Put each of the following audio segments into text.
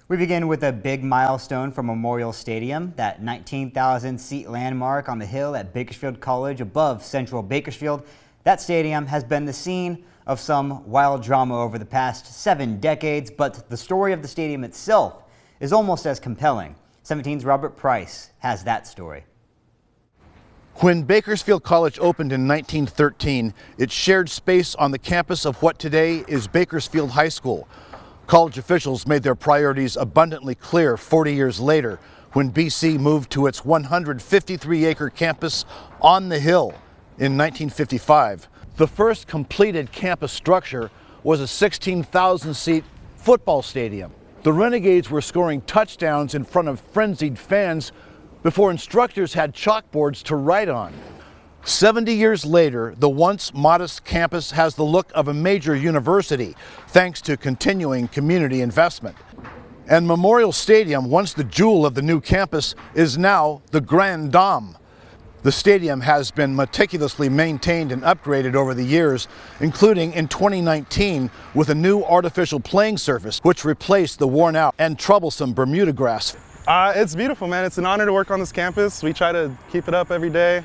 We begin with a big milestone for Memorial Stadium, that 19,000-seat landmark on the hill at Bakersfield College above central Bakersfield. That stadium has been the scene of some wild drama over the past 7 decades, but the story of the stadium itself is almost as compelling. 17's Robert Price has that story. When Bakersfield College opened in 1913, it shared space on the campus of what today is Bakersfield High School. College officials made their priorities abundantly clear 40 years later when BC moved to its 153-acre campus on the hill in 1955. The first completed campus structure was a 16,000-seat football stadium. The Renegades were scoring touchdowns in front of frenzied fans before instructors had chalkboards to write on. 70 years later, the once modest campus has the look of a major university, thanks to continuing community investment. And Memorial Stadium, once the jewel of the new campus, is now the Grand Dame. The stadium has been meticulously maintained and upgraded over the years, including in 2019 with a new artificial playing surface, which replaced the worn-out and troublesome Bermuda grass. It's beautiful, man. It's an honor to work on this campus. We try to keep it up every day.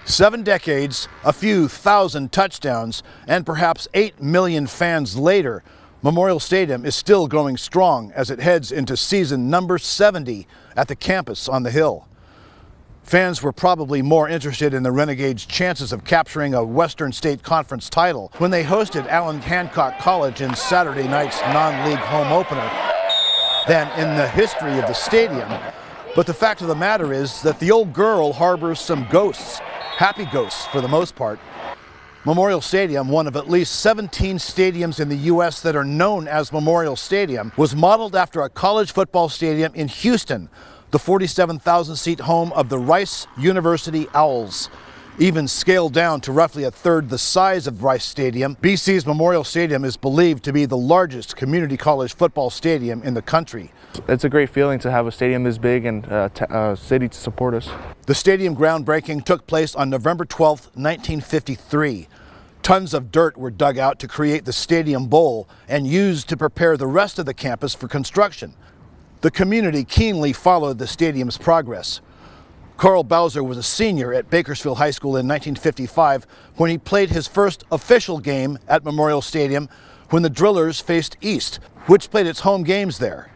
7 decades, a few thousand touchdowns, and perhaps 8 million fans later, Memorial Stadium is still going strong as it heads into season number 70 at the campus on the hill. Fans were probably more interested in the Renegades' chances of capturing a Western State Conference title when they hosted Allen Hancock College in Saturday night's non-league home opener than in the history of the stadium. But the fact of the matter is that the old girl harbors some ghosts. Happy ghosts for the most part. Memorial Stadium, one of at least 17 stadiums in the U.S. that are known as Memorial Stadium, was modeled after a college football stadium in Houston, the 47,000-seat home of the Rice University Owls. Even scaled down to roughly a third the size of Rice Stadium, BC's Memorial Stadium is believed to be the largest community college football stadium in the country. It's a great feeling to have a stadium this big and a city to support us. The stadium groundbreaking took place on November 12, 1953. Tons of dirt were dug out to create the Stadium Bowl and used to prepare the rest of the campus for construction. The community keenly followed the stadium's progress. Carl Bowser was a senior at Bakersfield High School in 1955 when he played his first official game at Memorial Stadium when the Drillers faced East, which played its home games there.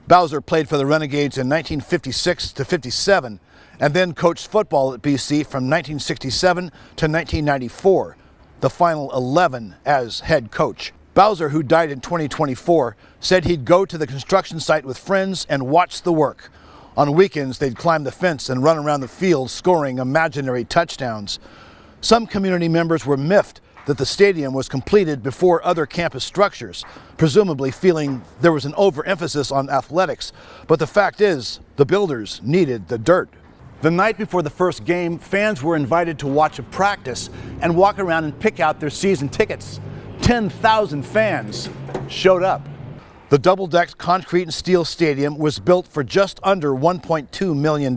Bowser played for the Renegades in 1956 to 57 and then coached football at BC from 1967 to 1994, the final 11 as head coach. Bowser, who died in 2024, said he'd go to the construction site with friends and watch the work. On weekends, they'd climb the fence and run around the field scoring imaginary touchdowns. Some community members were miffed that the stadium was completed before other campus structures, presumably feeling there was an overemphasis on athletics. But the fact is, the builders needed the dirt. The night before the first game, fans were invited to watch a practice and walk around and pick out their season tickets. 10,000 fans showed up. The double-decked concrete and steel stadium was built for just under $1.2 million.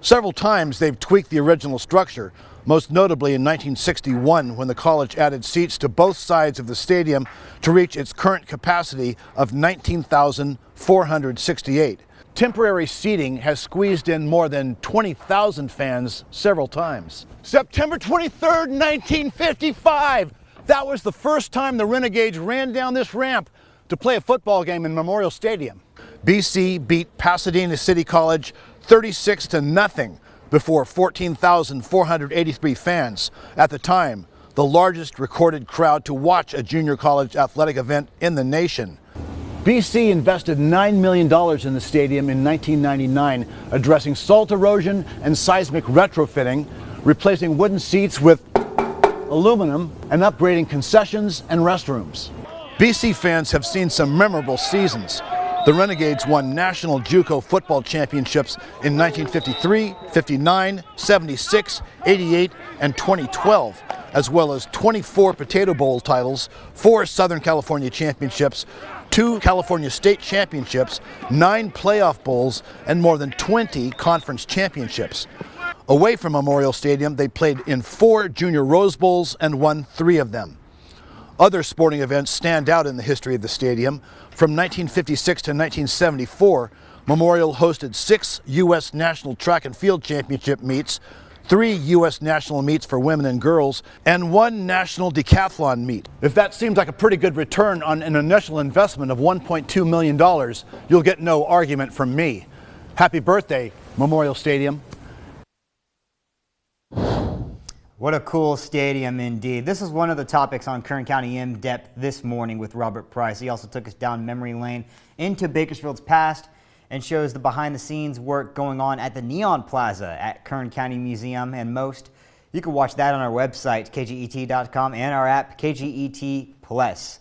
Several times they've tweaked the original structure, most notably in 1961 when the college added seats to both sides of the stadium to reach its current capacity of 19,468. Temporary seating has squeezed in more than 20,000 fans several times. September 23rd, 1955! That was the first time the Renegades ran down this ramp to play a football game in Memorial Stadium. BC beat Pasadena City College 36-0 before 14,483 fans. At the time, the largest recorded crowd to watch a junior college athletic event in the nation. BC invested $9 million in the stadium in 1999, addressing salt erosion and seismic retrofitting, replacing wooden seats with aluminum, and upgrading concessions and restrooms. BC fans have seen some memorable seasons. The Renegades won national JUCO football championships in 1953, 59, 76, 88, and 2012, as well as 24 Potato Bowl titles, 4 Southern California championships, 2 California state championships, 9 playoff bowls, and more than 20 conference championships. Away from Memorial Stadium, they played in 4 junior Rose Bowls and won 3 of them. Other sporting events stand out in the history of the stadium. From 1956 to 1974, Memorial hosted 6 U.S. National Track and Field Championship meets, 3 U.S. national meets for women and girls, and 1 national decathlon meet. If that seems like a pretty good return on an initial investment of $1.2 million, you'll get no argument from me. Happy birthday, Memorial Stadium. What a cool stadium indeed. This is one of the topics on Kern County In Depth this morning with Robert Price. He also took us down memory lane into Bakersfield's past and shows the behind-the-scenes work going on at the Neon Plaza at Kern County Museum and most. You can watch that on our website, kget.com, and our app, KGET Plus.